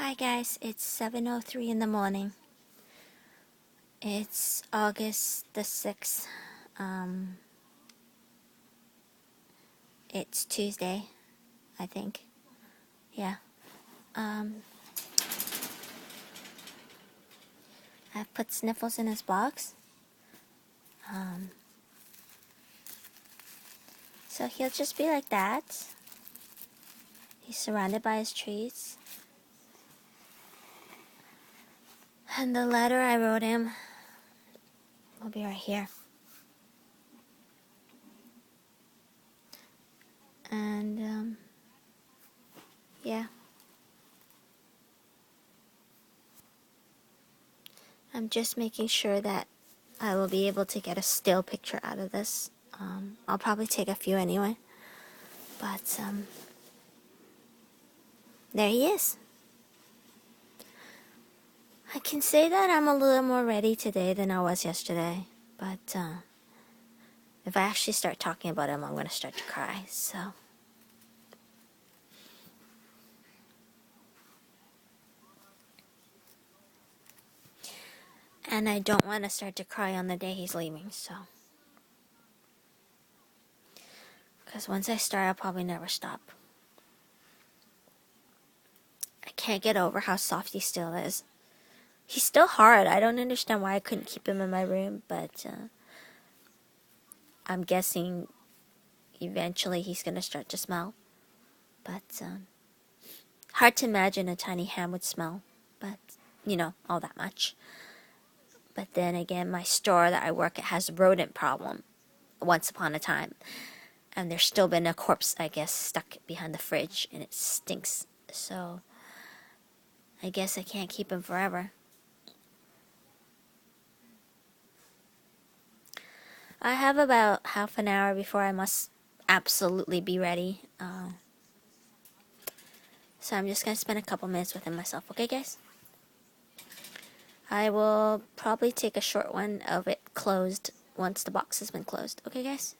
Hi guys, it's 7:03 in the morning. It's August the 6th. It's Tuesday, I think. Yeah. I've put Sniffles in his box. So he'll just be like that. He's surrounded by his treats. And the letter I wrote him will be right here. And, yeah. I'm just making sure that I will be able to get a still picture out of this. I'll probably take a few anyway. But, there he is. I can say that I'm a little more ready today than I was yesterday. But, if I actually start talking about him, I'm going to start to cry, so. And I don't want to start to cry on the day he's leaving, so. Because once I start, I'll probably never stop. I can't get over how soft he still is. He's still hard. I don't understand why I couldn't keep him in my room, but I'm guessing eventually he's going to start to smell. But hard to imagine a tiny ham would smell, but, you know, all that much. But then again, my store that I work at has a rodent problem once upon a time. And there's still been a corpse, I guess, stuck behind the fridge, and it stinks. So, I guess I can't keep him forever. I have about half an hour before I must absolutely be ready. So I'm just going to spend a couple minutes with him myself. Okay, guys? I will probably take a short one of it closed once the box has been closed. Okay, guys?